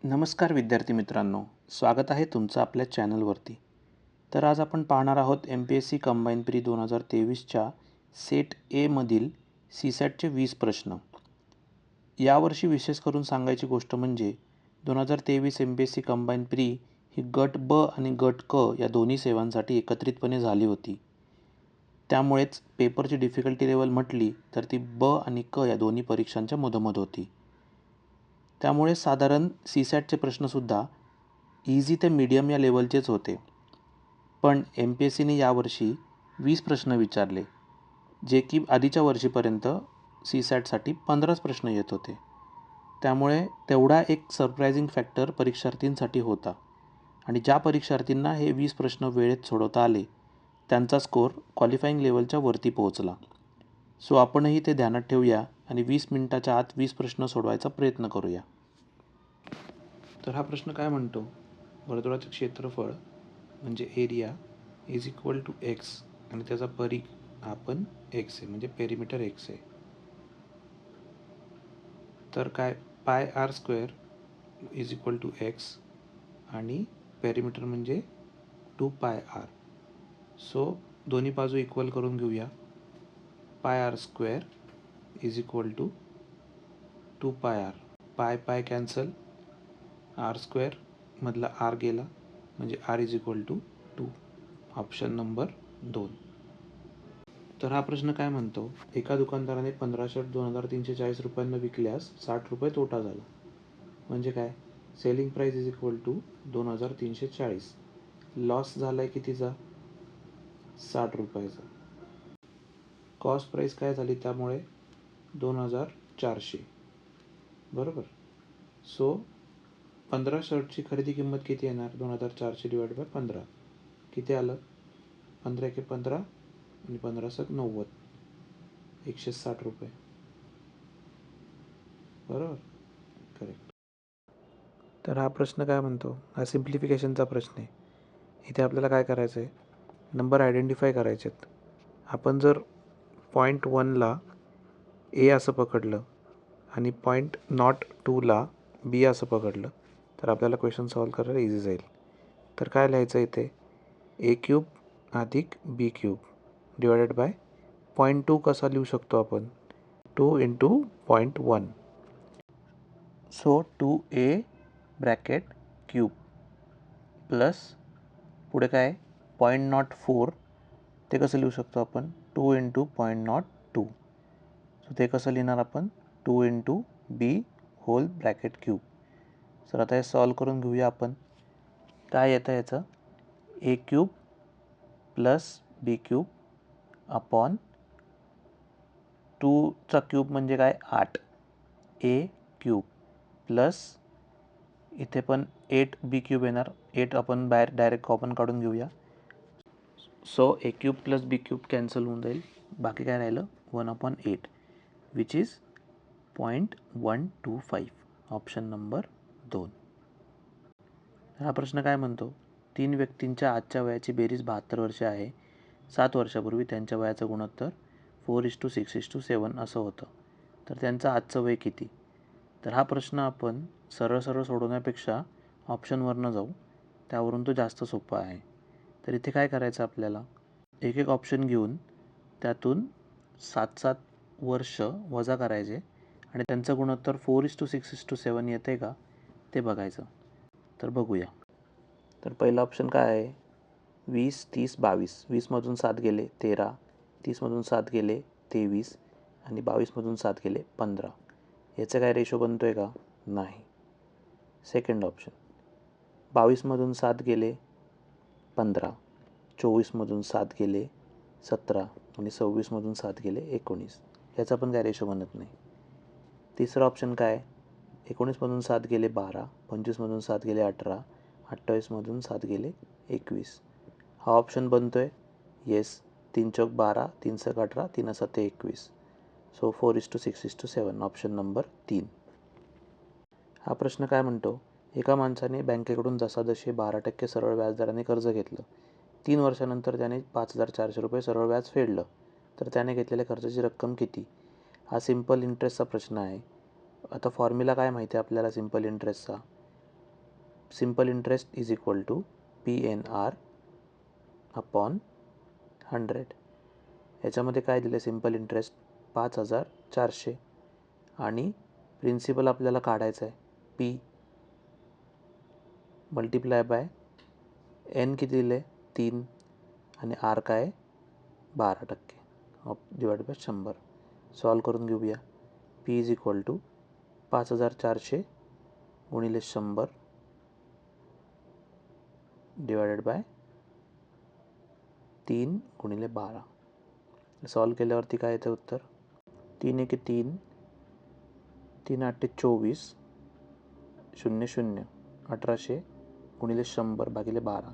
नमस्कार विद्यार्थी मित्रांनो, स्वागत आहे तुमचं आपल्या चॅनलवरती. तर आज आपण पाहणार आहोत MPSC कंबाईन प्री 2023च्या सेट एमधील CSATचे 20 प्रश्न. यावर्षी विशेष करून सांगायची गोष्ट म्हणजे 2023 MPSC कंबाईन प्री ही गट ब आणि गट क या दोन्ही सेवांसाठी एकत्रितपणे झाली होती. त्यामुळेच पेपरची डिफिकल्टी लेवल म्हटली तर ती ब आणि क या दोन्ही परीक्षांच्या मधोमध होती. त्यामुळे साधारण CSATचे प्रश्नसुद्धा इझी ते मीडियम या लेवलचेच होते. पण MPSCने यावर्षी 20 प्रश्न विचारले, जे की आधीच्या वर्षीपर्यंत CSATसाठी 15च प्रश्न येत होते. त्यामुळे तेवढा एक सरप्रायझिंग फॅक्टर परीक्षार्थींसाठी होता आणि ज्या परीक्षार्थींना हे 20 प्रश्न वेळेत सोडवता आले, त्यांचा स्कोअर क्वालिफाईंग लेवलच्या वरती पोहोचला. सो आपणही ते ध्यानात ठेवूया आणि 20 मिनिटाच्या आत 20 प्रश्न सोडवायचा प्रयत्न करूया. तर हा प्रश्न काय म्हणतो, वर्तुळाचे क्षेत्रफळ म्हणजे area is equal to X आणि त्याचा परिघ हा पण एक्स आहे, म्हणजे पेरिमीटर एक्स आहे. तर काय pi r square is equal to X आणि पेरिमीटर म्हणजे 2 पाय आर. सो दोन्ही बाजू इक्वल करून घेऊया. Pi r square is equal to 2 pi r. Pi pi cancel, r square मधला आर गेला म्हणजे r is equal to 2. Option number 2. तर हा प्रश्न काय म्हणतो, एका दुकानदाराने 15 शर्ट 2340 रुपयांना विकल्यास 60 रुपये तोटा झाला. म्हणजे काय, selling price is equal to 2340. Loss झालाय कितीचा, 60 रुपयाचा. कॉस्ट प्राईस काय झाली त्यामुळे 2400, बरोबर. सो 15 शर्टची खरेदी किंमत किती येणार, 2400 डिवाइड बाय 15 किती आलं, 15 एके 15 आणि 15 सक 90, 160 रुपये, बरोबर, करेक्ट. तर हा प्रश्न काय म्हणतो, हा सिम्प्लिफिकेशनचा प्रश्न आहे. इथे आपल्याला काय करायचं आहे, नंबर आयडेंटिफाय करायचे आहेत. आपण जर पॉईंट 1ला ए असं पकडलं आणि पॉईंट नॉट 2ला बी असं पकडलं तर आपल्याला क्वेश्चन सॉल्व करायला इझी जाईल. तर काय लिहायचं इथे, ए क्यूब अधिक बी क्यूब डिवायडेड बाय पॉईंट 2 कसा लिहू शकतो आपण, 2 into point 1. So 2a bracket cube plus पुढे काय पॉईंट नॉट 4, ते कसं लिहू शकतो आपण, 2 इंटू पॉईंट नॉट 2. सो ते कसं लिहिणार आपण, 2 इंटू बी होल ब्रॅकेट क्यूब. सर आता हे सॉल्व करून घेऊया आपण. काय येतं याचं, ए क्यूब प्लस बी क्यूब अपॉन 2चा क्यूब म्हणजे काय 8, ए क्यूब प्लस इथे पण 8 बी क्यूब येणार, 8 आपण बाहेर डायरेक्ट कॉमन काढून घेऊया. सो ए क्यूब प्लस बी क्यूब कॅन्सल होऊन जाईल, बाकी काय राहिलं 1/8 विच इज 0.125. Option number 2. हा प्रश्न काय म्हणतो, 3 व्यक्तींच्या आजच्या वयाची बेरीज 72 वर्षे आहे. 7 वर्षापूर्वी त्यांच्या वयाचं गुणोत्तर 4:6:7 असं होतं. तर त्यांचं आजचं वय किती. तर हा प्रश्न आपण सरळ सरळ सोडवण्यापेक्षा ऑप्शनवरनं जाऊ, त्यावरून तो जास्त सोपा आहे. तर इथे काय करायचं आपल्याला, एक एक ऑप्शन घेऊन त्यातून 7 वर्ष वजा करायचे आणि त्यांचं गुणोत्तर 4:6:7 येते का ते बघायचं. तर बघूया. तर पहिला ऑप्शन काय आहे, 20, 30, 22. 20मधून 7 गेले 13, 30मधून 7 गेले 23 आणि 22मधून 7 गेले 15. याचं काय रेशो बनतो आहे का, नाही. सेकंड ऑप्शन, 22मधून 7 गेले 15, 24मधून 7 गेले 17 आणि 26मधून 7 गेले 19. याचा पण काय रेशो बनत नाही. तिसरं ऑप्शन काय, 19मधून 7 गेले 12, 25मधून 7 गेले 18, 28मधून 7 गेले 21. हा ऑप्शन बनतो आहे, येस. 3 चौक 12, 3 सक 18, 3 7 21. So 4:6:7 option number 3. हा प्रश्न काय म्हणतो, एका माणसाने बँकेकडून जसाजशी 12% सरळ व्याजदराने कर्ज घेतलं. 3 वर्षानंतर त्याने 5,400 रुपये सरळ व्याज फेडलं, तर त्याने घेतलेल्या कर्जाची रक्कम किती. हा सिम्पल इंटरेस्टचा प्रश्न आहे. आता फॉर्म्युला काय माहिती आहे आपल्याला सिम्पल इंटरेस्टचा, simple interest is equal to PNR upon 100. याच्यामध्ये काय दिलं सिम्पल इंटरेस्ट 5400 आणि प्रिन्सिपल आपल्याला काढायचं आहे P मल्टिप्लाय बाय N किती दिले 3 आणि R काय 12% डिवाइड बाय 100. सॉल्व करून घेऊया. P इज इक्वल टू 5400 गुणिले 100 डिवायडेड बाय 3 गुणिले 12. सॉल्व केल्यावरती काय येतं उत्तर 3 एके 3 3 8 24 0 0 1800 गुणिले 100 भागिले 12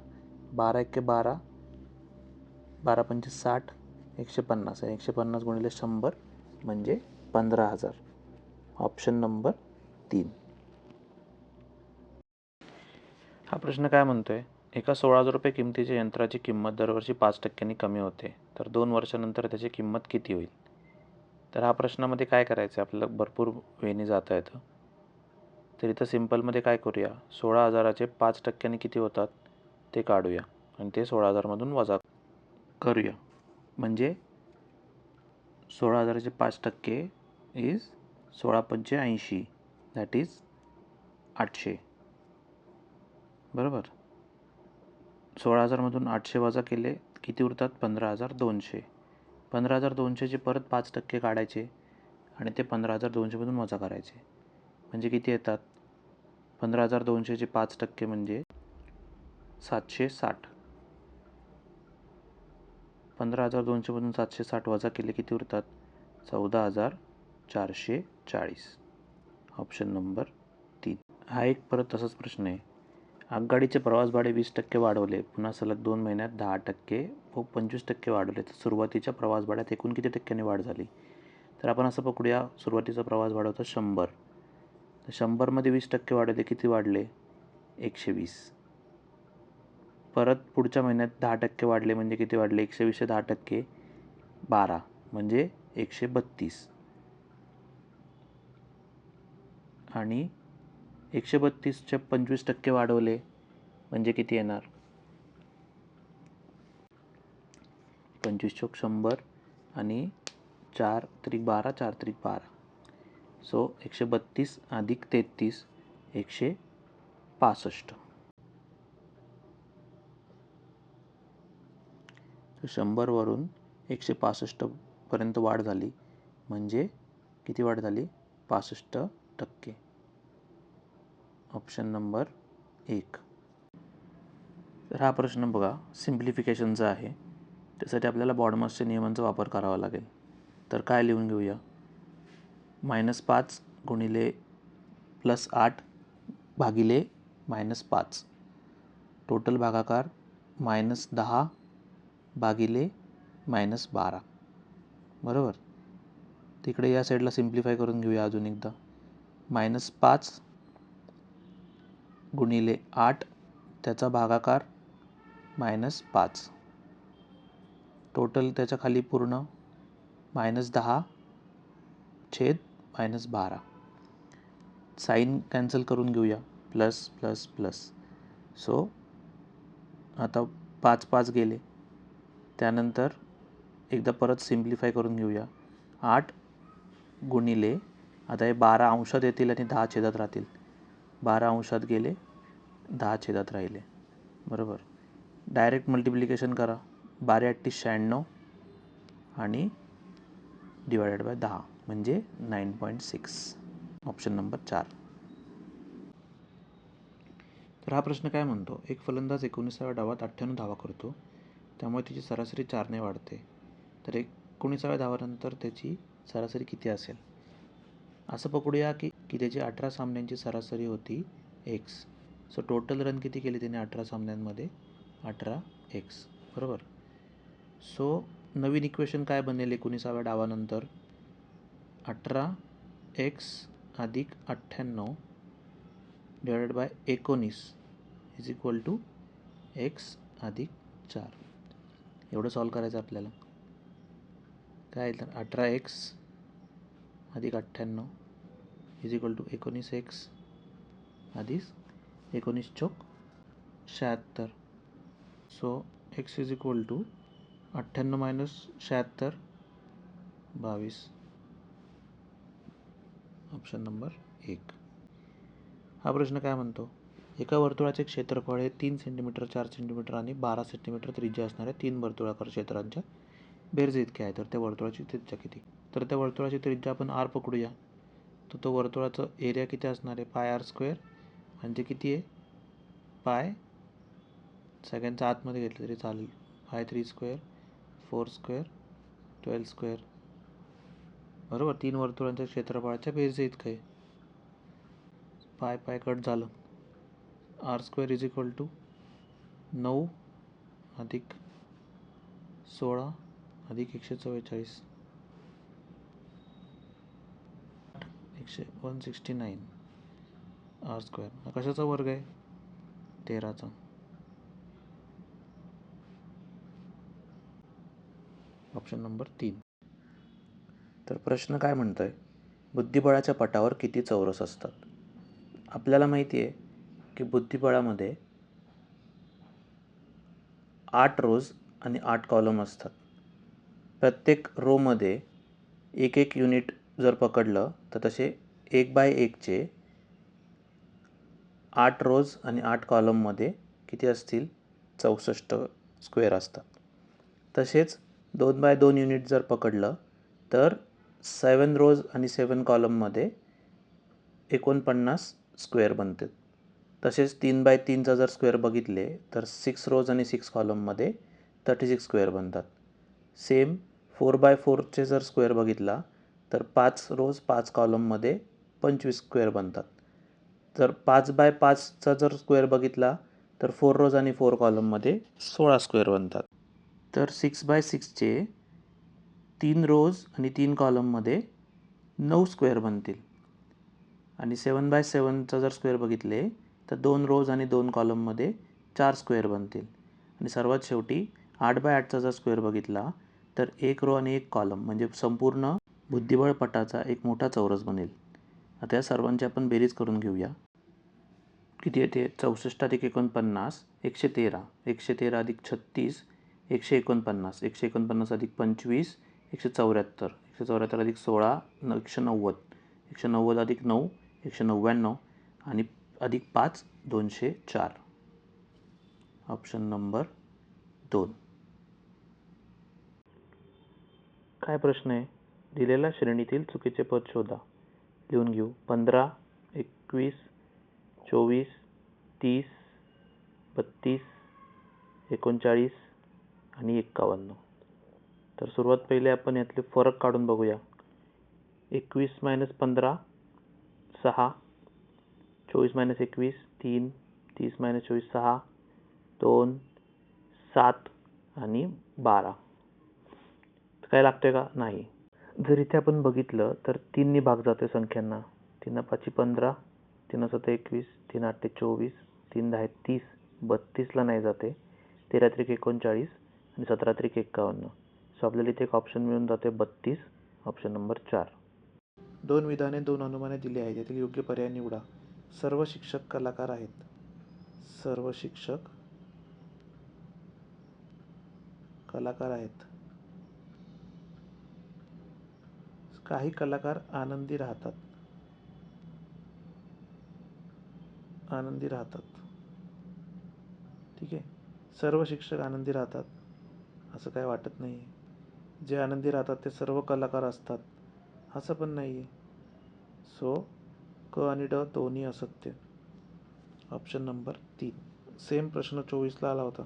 12 एके 12 12 पंचे 60 150 150 गुणिले 100 म्हणजे 15,000. Option number 3. हा प्रश्न काय म्हणतोय एका 16,000 रुपये किमतीच्या यंत्राची किंमत दरवर्षी 5% कमी होते तर 2 वर्षानंतर त्याची किंमत किती होईल. तर हा प्रश्नामध्ये काय करायचं आहे आपल्याला भरपूर वेळी जाता येतं. तर इथं सिम्पलमध्ये काय करूया 16,000चे 5% किती होतात ते काढूया आणि ते 16,000मधून वजा करूया. म्हणजे 16,000चे 5% इज 16 पंचे 80 दॅट इज 800. बरोबर. 16,000मधून 800 वजा केले किती उरतात 15,200. 15,200चे परत 5% काढायचे आणि ते 15,200मधून वजा करायचे म्हणजे किती येतात 15,200चे 5% म्हणजे 760. 15,200मधून 760 वजा केले किती उरतात 14,440. Option number 3. हा एक परत तसाच प्रश्न आहे. आगगाडीचे प्रवास भाडे 20% वाढवले पुन्हा सलग 2 महिन्यात 10% व 25% वाढवले तर सुरुवातीच्या प्रवास भाड्यात एकूण किती टक्क्यांनी वाढ झाली. तर आपण असं पकडूया सुरुवातीचा प्रवास भाडं होतं 100 तर 100मध्ये 20% वाढवले किती वाढले 120. परत पुढच्या महिन्यात 10% वाढले म्हणजे किती वाढले 120 10% 12 म्हणजे 132 आणि 132चे 25% वाढवले म्हणजे किती येणार 25 चोक 100 आणि 4 त्रिक 12 4 त्रिक 12 सो 132 अधिक 33 165. तर 100 वरून 165 पर्यंत वाढ झाली म्हणजे किती वाढ झाली 65%. Option number 1. तर हा प्रश्न बघा सिम्प्लिफिकेशनचा आहे. त्यासाठी आपल्याला बॉडमासच्या नियमांचा वापर करावा लागेल. तर काय लिहून घेऊया -5 गुणिले +8 भागिले -5 टोटल भागाकार -10 भागिले -12. बरोबर. तिकडे या साईडला सिम्प्लिफाय करून घेऊया अजून एकदा -5 गुणिले 8 त्याचा भागाकार -5 टोटल त्याच्या खाली पूर्ण -10 छेद -12. साईन कॅन्सल करून घेऊया प्लस प्लस प्लस. सो आता 5 5 गेले त्यानंतर एकदा परत सिम्प्लिफाय करून घेऊया 8 गुणिले आता हे 12 अंशात येतील आणि 10 छेदात राहतील 12 अंशात गेले 10 छेदात राहिले. बरोबर. डायरेक्ट मल्टिप्लिकेशन करा 12 8 96 आणि डिवायडेड बाय 10 म्हणजे 9.6. Option number 4. तर हा प्रश्न काय म्हणतो एक फलंदाज 19व्या डावात 98 धावा करतो त्यामुळे त्याची सरासरी 4ने वाढते तर 19व्या धावानंतर त्याची सरासरी किती असेल. असं पकडूया की त्याची 18 सामन्यांची सरासरी होती x. सो टोटल रन किती केले त्याने 18 सामन्यांमध्ये 18x. बरोबर. सो नवीन इक्वेशन काय बनेल 19व्या डावानंतर 18x अधिक 98 divided by 19 is equal to x अधिक 4. एवढं सॉल्व करायचं आपल्याला. काय तर 18x अधिक 98 इज इक्वल टू 19x अधिक 19 चौक 76. So x is equal to 98 minus 76 22. Option number 1. हा प्रश्न काय म्हणतो, एका वर्तुळाचे क्षेत्रफळ हे 3 सेंटीमीटर 4 सेंटीमीटर आणि 12 सेंटीमीटर त्रिज्या असणाऱ्या 3 वर्तुळाकार क्षेत्रांच्या बेरजे इतके आहे. तर त्या वर्तुळाची त्रिज्या किती? तर त्या वर्तुळाची त्रिज्या आपण r पकडूया. तर तो वर्तुळाचं एरिया किती असणार आहे, पाय आर स्क्वेअर, म्हणजे किती आहे, पाय, सगळ्यांचा आतमध्ये घेतलं तरी चालेल, पाय 3 स्क्वेअर 4 स्क्वेअर 12 स्क्वेअर. बरोबर, 3 वर्तुळांच्या क्षेत्रफळाच्या बेरजे इतकं आहे. पाय पाय कट झालं. R square is equal to 9 अधिक 16 अधिक 144 169 आर स्क्वेअर. हा कशाचा वर्ग आहे, 13चा. Option number 3. तर प्रश्न काय म्हणतोय, बुद्धिबळाच्या पटावर किती चौरस असतात? आपल्याला माहिती आहे की बुद्धिबळामध्ये 8 रोज आणि 8 कॉलम असतात. प्रत्येक रोमध्ये एक एक युनिट जर पकडलं तर तसे 1/1चे 8 रोज आणि 8 कॉलममध्ये किती असतील, 64 स्क्वेअर असतात. तसेच 2/2 युनिट जर पकडलं तर 7 रोज आणि 7 कॉलममध्ये 49 स्क्वेअर बनतात. तसेच 3/3चा जर स्क्वेअर बघितले तर 6 रोज आणि 6 कॉलममध्ये 36 स्क्वेअर बनतात. सेम 4/4चे जर स्क्वेअर बघितला तर 5 रोज 5 कॉलममध्ये 25 स्क्वेअर बनतात. तर 5/5चा जर स्क्वेअर बघितला तर 4 रोज आणि 4 कॉलममध्ये 16 स्क्वेअर बनतात. तर 6/6चे 3 रोज आणि 3 कॉलममध्ये 9 स्क्वेअर बनतील. आणि 7/7चा जर स्क्वेअर बघितले तर 2 रोज आणि 2 कॉलममध्ये 4 स्क्वेअर बनतील. आणि सर्वात शेवटी 8/8चा जर स्क्वेअर बघितला तर 1 रो आणि 1 कॉलम म्हणजे संपूर्ण बुद्धिबळ पटाचा एक मोठा चौरस बनेल. आता या सर्वांची आपण बेरीज करून घेऊया. किती येते, 64 अधिक 49 113, 113 अधिक 36 149, 149 अधिक 25 174, 174 अधिक 16 190, 190 अधिक 9 199 आणि अधिक 5 204. Option number 2. काय प्रश्न आहे, दिलेल्या श्रेणीतील चुकीचे पद शोधा. लिहून घेऊ. 15 21 24 30 32 39 आणि 51. तर सुरुवात पहिले आपण यातले फरक काढून बघूया. 21 - 15 6, 24 - 21 3, 30 - 24 6, 2 7 आणि 12. काय लागतंय का, नाही. जर इथे आपण बघितलं तर 3 नी भाग जातोय संख्यांना. 3 5 15, 3 7 21, 3 8 24, 3 10 30, 32 ला नाही जाते, 13 त्रिक 39 आणि 17 त्रिक 51. सो आपल्याला इथे एक ऑप्शन मिळून जाते 32. Option number 4. 2 विधाने 2 अनुमाने दिली आहेत, यातील योग्य पर्याय निवडा. सर्व शिक्षक कलाकार आहेत. सर्व शिक्षक कलाकार आहेत. काही कलाकार आनंदी राहतात. आनंदी राहतात. ठीक आहे, सर्व शिक्षक आनंदी राहतात असं काय वाटत नाही. जे आनंदी राहतात ते सर्व कलाकार असतात असं पण नाही आहे. सो क आणि ड दोन्ही असत्य. Option number 3. सेम प्रश्न 24ला आला होता.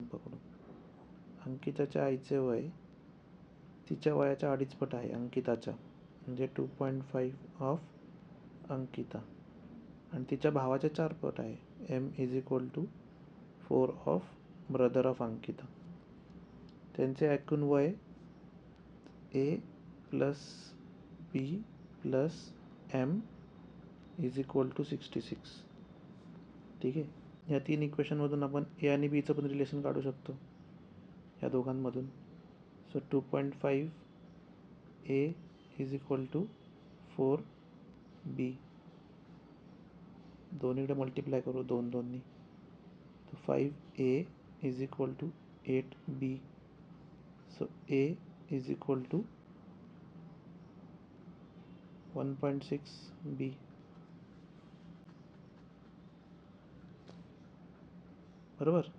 पकडू. अंकिताच्या आईचे वय तिच्या वयाच्या 2.5 पट आहे अंकिताच्या, म्हणजे 2.5 ऑफ अंकिता. आणि तिच्या भावाचे 4 पट आहे, m is equal to 4 of brother of Ankita. त्यांचे एकूण वय a plus b plus m is equal to 66. ठीक आहे, या 3 इक्वेशनमधून आपण ए आणि बीचं पण रिलेशन काढू शकतो या दोघांमधून. So 2.5 a is equal to 4 b. दोन्हीकडे मल्टिप्लाय करू 2 2 नी, तो 5a is equal to 8b. So a is equal to 1.6b. बरोबर.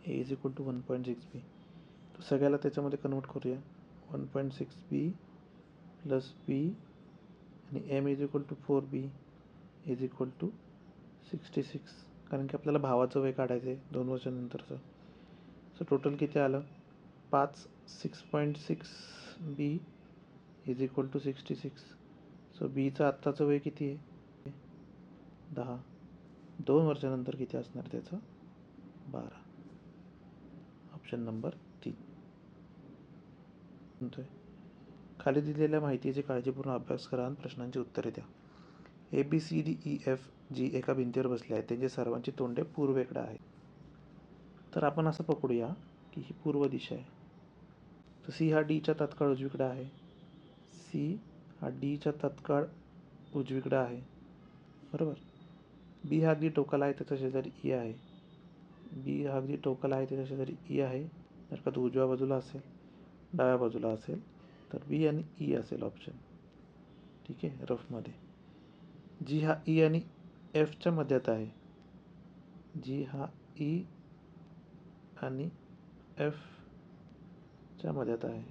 a is equal to 1.6b. तो सगळ्याला त्याच्यामध्ये कन्वर्ट करूया. 1.6b प्लस b आणि m is equal to 4b is equal to 66. कारण की आपल्याला भावाचं वय काढायचं आहे 2 वर्षानंतरचं. सो टोटल किती आलं? 6.6b is equal to 66. So बीचं आत्ताचं वय किती आहे? 10. 2 वर्षानंतर किती असणार त्याचं? 12. ऑप्शन नंबर 3 म्हणतोय. खाली दिलेल्या माहितीचे काळजीपूर्वक अभ्यास करा आणि प्रश्नांची उत्तरे द्या. ABCDEFG एका भिंतीवर बसले आहेत. त्यांची सर्वांची तोंडे पूर्वेकडे आहेत. तर आपण असं पकडूया की ही पूर्व दिशा आहे. तर C हा Dच्या तत्काळ उजवीकडे आहे. C हा Dच्या तत्काळ उजवीकडे आहे. बरोबर. B हा अगदी टोकाला आहे, त्याच्या शेजारी E आहे. B हा अगदी टोकाला आहे, त्याच्या शेजारी E आहे. जर का तो उजव्या बाजूला असेल, डाव्या बाजूला असेल तर B आणि E असेल ऑप्शन. ठीक आहे, रफमध्ये. G हा E आणि Fच्या मध्यात आहे. G हा E आणि Fच्या मध्यात आहे.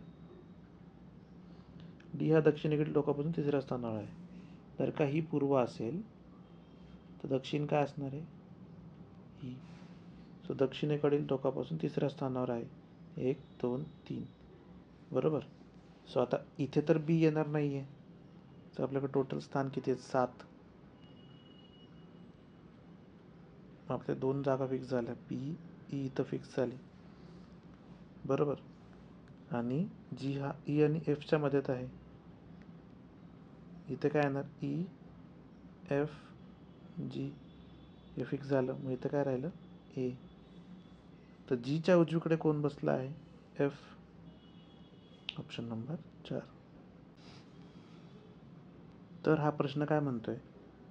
D हा दक्षिणेकडील टोकापासून तिसऱ्या स्थानावर आहे. जर का ही पूर्व असेल तर दक्षिण काय असणार आहे? ही. सो दक्षिणेकडील टोकापासून तिसऱ्या स्थानावर आहे. 1 2 3. बरोबर. सो आता इथे तर B येणार नाही आहे. तर आपल्याकडे टोटल स्थान किती आहेत? 7. आपल्या 2 जागा फिक्स झाल्या. B E इथं फिक्स झाली. बरोबर. आणि G हा E आणि Fच्या मध्यात आहे. इथे काय येणार? E F G हे फिक्स झालं. मग इथं काय राहिलं? A. तर Gच्या उजवीकडे कोण बसला आहे? F. Option number 4. तर हा प्रश्न काय म्हणतोय?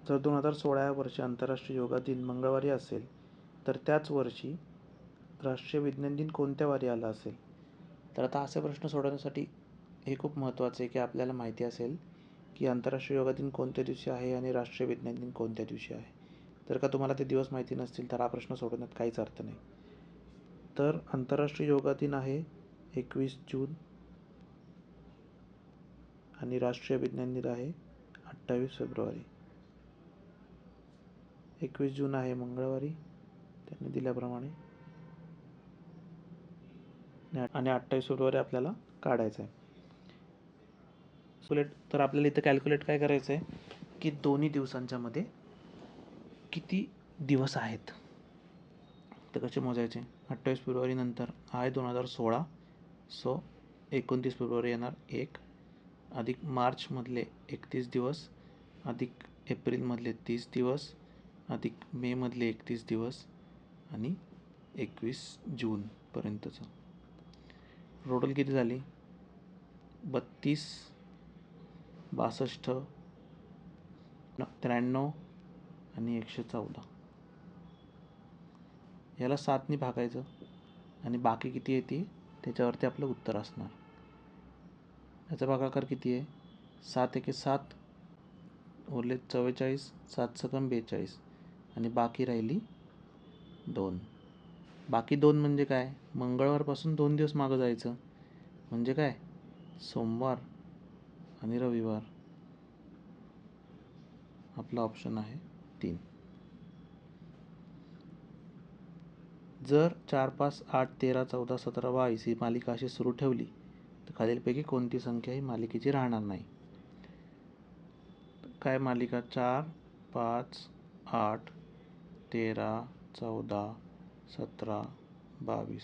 जर 2016 या वर्षी आंतरराष्ट्रीय योगा दिन मंगळवारी असेल तर त्याच वर्षी राष्ट्रीय विज्ञान दिन कोणत्या वारी आला असेल? तर आता असे प्रश्न सोडवण्यासाठी हे खूप महत्त्वाचं आहे की आपल्याला माहिती असेल की आंतरराष्ट्रीय योगा दिन कोणत्या दिवशी आहे आणि राष्ट्रीय विज्ञान दिन कोणत्या दिवशी आहे. जर का तुम्हाला ते दिवस माहिती नसतील तर हा प्रश्न सोडवण्यात काहीच अर्थ नाही. तर आंतरराष्ट्रीय योगा दिन आहे 21 जून आणि राष्ट्रीय विज्ञान दिन आहे 28 फेब्रुवारी. 21 जून आहे मंगळवारी त्यांनी दिल्याप्रमाणे आणि 28 फेब्रुवारी आपल्याला काढायचं आहे. तर आपल्याला इथं कॅल्क्युलेट काय करायचं आहे की दोन्ही दिवसांच्या मध्ये किती दिवस आहेत ते कसे मोजायचे. 28 फेब्रुवारी नंतर आहे 2016. सो 29 फेब्रुवारी येणार 1 अधिक मार्चमधले 31 दिवस अधिक एप्रिलमधले 30 दिवस अधिक मेमधले 31 दिवस आणि 21 जूनपर्यंतचं टोटल किती झाली? 32 62 93 आणि 114. याला 7ने भागायचं आणि बाकी किती येते त्याच्यावरती आपलं उत्तर असणार. याचा भागाकार किती आहे? 7 एके 7 उरले 44, 7 सकम 42 आणि बाकी राहिली 2. बाकी 2 म्हणजे काय? मंगळवारपासून 2 दिवस मागं जायचं म्हणजे काय? सोमवार आणि रविवार. आपला ऑप्शन आहे 3. जर 4 5 8 13 14 17 22 ही मालिका अशी सुरू ठेवली तर खालीलपैकी कोणती संख्या ही मालिकेची राहणार नाही? काय मालिका? 4 5 8 13 14 17 22.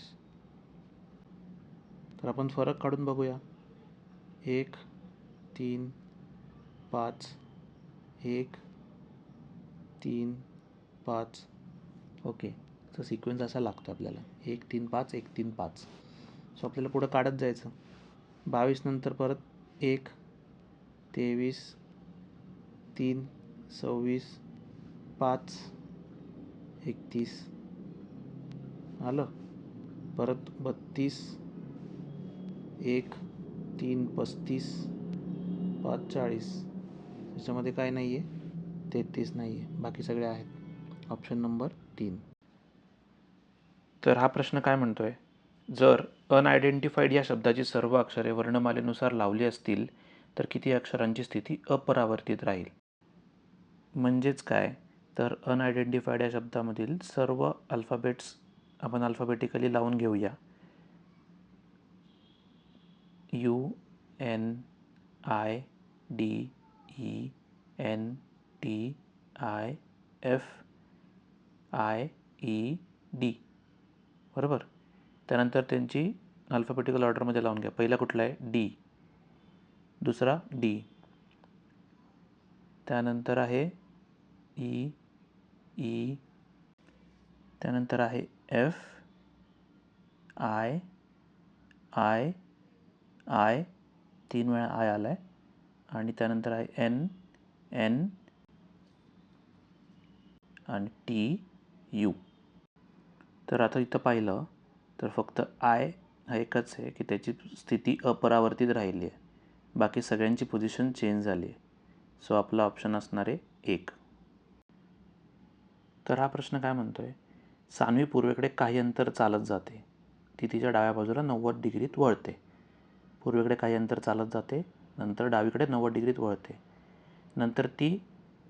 तर आपण फरक काढून बघूया. 1 3 5 1 3 5. ओके. तर सिक्वेन्स असा लागतो आपल्याला 1 3 5 1 3 5. सो आपल्याला पुढं काढत जायचं. 22 नंतर परत 1 23, 3, 26, 5, 31 आलं. परत 32, 1, 3, 35, 5, 40. त्याच्यामध्ये काय नाही आहे? 33 नाही आहे. बाकी सगळे आहेत. Option number 3. तर हा प्रश्न काय म्हणतोय, जर अनआयडेंटिफाईड या शब्दाची सर्व अक्षरे वर्णमालेनुसार लावली असतील तर किती अक्षरांची स्थिती अपरावर्तित राहील. म्हणजेच काय, तर अनआयडेंटिफाईड या शब्दामधील सर्व अल्फाबेट्स आपण अल्फाबेटिकली लावून घेऊया. UNIDENTIFIED, बरोबर. त्यानंतर त्यांची अल्फाबेटिकल ऑर्डरमध्ये लावून घ्या. पहिला कुठला आहे? डी. दुसरा डी. त्यानंतर आहे ई, ई. त्यानंतर आहे एफ, आय, आय, आय. 3 वेळा आय आला आहे. आणि त्यानंतर आहे एन, एन आणि टी, यू. तर आता इथं पाहिलं तर फक्त आय हा एकच आहे की त्याची स्थिती अपरावर्तित राहिली आहे. बाकी सगळ्यांची पोझिशन चेंज झाली आहे. सो आपला ऑप्शन असणार आहे 1. तर हा प्रश्न काय म्हणतोय, सान्वी पूर्वेकडे काही अंतर चालत जाते. ती तिच्या डाव्या बाजूला 90 डिग्रीत वळते. पूर्वेकडे काही अंतर चालत जाते, नंतर डावीकडे 90 डिग्रीत वळते. नंतर ती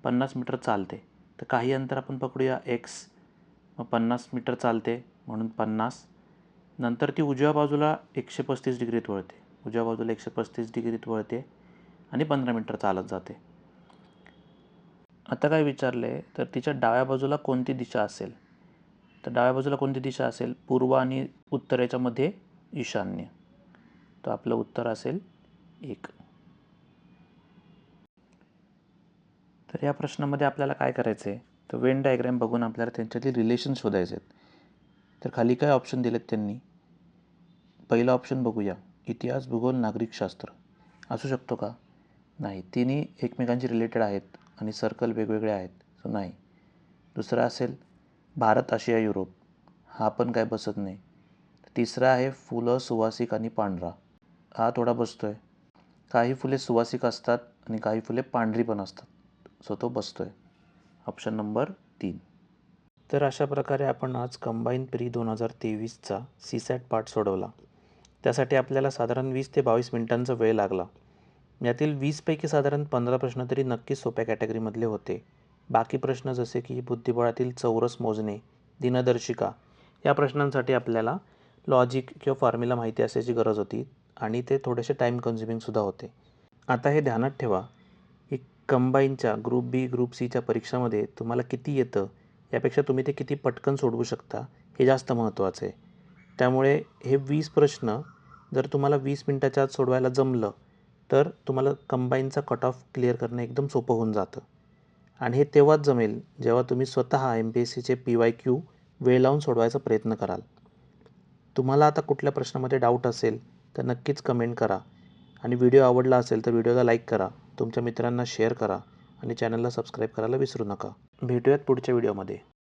50 मीटर चालते. तर काही अंतर आपण पकडूया x. मग 50 मीटर चालते म्हणून 50. नंतर ती उजव्या बाजूला 135 डिग्रीत वळते. उजव्या बाजूला 135 डिग्रीत वळते आणि 15 मीटर चालत जाते. आता काय विचारलं आहे, तर तिच्या डाव्या बाजूला कोणती दिशा असेल. तर डाव्या बाजूला कोणती दिशा असेल? पूर्व आणि उत्तरेच्या मध्ये ईशान्य. तर आपलं उत्तर असेल 1. तर या प्रश्नामध्ये आपल्याला काय करायचं आहे, तर वेन डायग्रॅम बघून आपल्याला त्यांच्यातले रिलेशन शोधायचे आहेत. तर खाली काय ऑप्शन दिलेत त्यांनी. पहिला ऑप्शन बघूया, इतिहास, भूगोल, नागरिकशास्त्र. असू शकतो का? नाही. तिन्ही एकमेकांशी रिलेटेड आहेत आणि सर्कल वेगवेगळे आहेत. सो नाही. दुसरा असेल भारत, आशिया, युरोप. हा पण काय बसत नाही. तिसरा आहे फुलं, सुवासिक आणि पांढरा. हा थोडा बसतोय. काही फुले सुवासिक असतात आणि काही फुले पांढरी पण असतात. सो तो बसतोय. Option number 3. तर अशा प्रकारे आपण आज कंबाईन प्री 2023चा सीसॅट पार्ट सोडवला. त्यासाठी आपल्याला साधारण 20 ते 22 मिनिटांचा वेळ लागला. यातील 20 पैकी साधारण 15 प्रश्न तरी नक्कीच सोप्या कॅटेगरीमधले होते. बाकी प्रश्न जसे की बुद्धिबळातील चौरस मोजणे, दिनदर्शिका या प्रश्नांसाठी आपल्याला लॉजिक किंवा फॉर्म्युला माहिती असण्याची गरज होती आणि ते थोडेसे टाईम कन्झ्युमिंगसुद्धा होते. आता हे ध्यानात ठेवा की कंबाईनच्या ग्रुप बी, ग्रुप सीच्या परीक्षामध्ये तुम्हाला किती येतं यापेक्षा तुम्ही ते किती पटकन सोडवू शकता हे जास्त महत्त्वाचं आहे. त्यामुळे हे 20 प्रश्न जर तुम्हाला 20 मिनटाच्या आत सोडवायला जमलं तर तुम्हाला कंबाईनचा कट ऑफ क्लिअर करणं एकदम सोपं होऊन जातं. आणि हे तेव्हाच जमेल जेव्हा तुम्ही स्वतः MPSCचे PYQ वेळ लावून सोडवायचा प्रयत्न कराल. तुम्हाला आता कुठल्या प्रश्नामध्ये डाऊट असेल तर नक्कीच कमेंट करा आणि व्हिडिओ आवडला असेल तर व्हिडिओला लाईक करा, तुमच्या मित्रांना शेअर करा आणि चॅनलला सबस्क्राईब करायला विसरू नका. भेटूयात पुढच्या व्हिडिओमध्ये.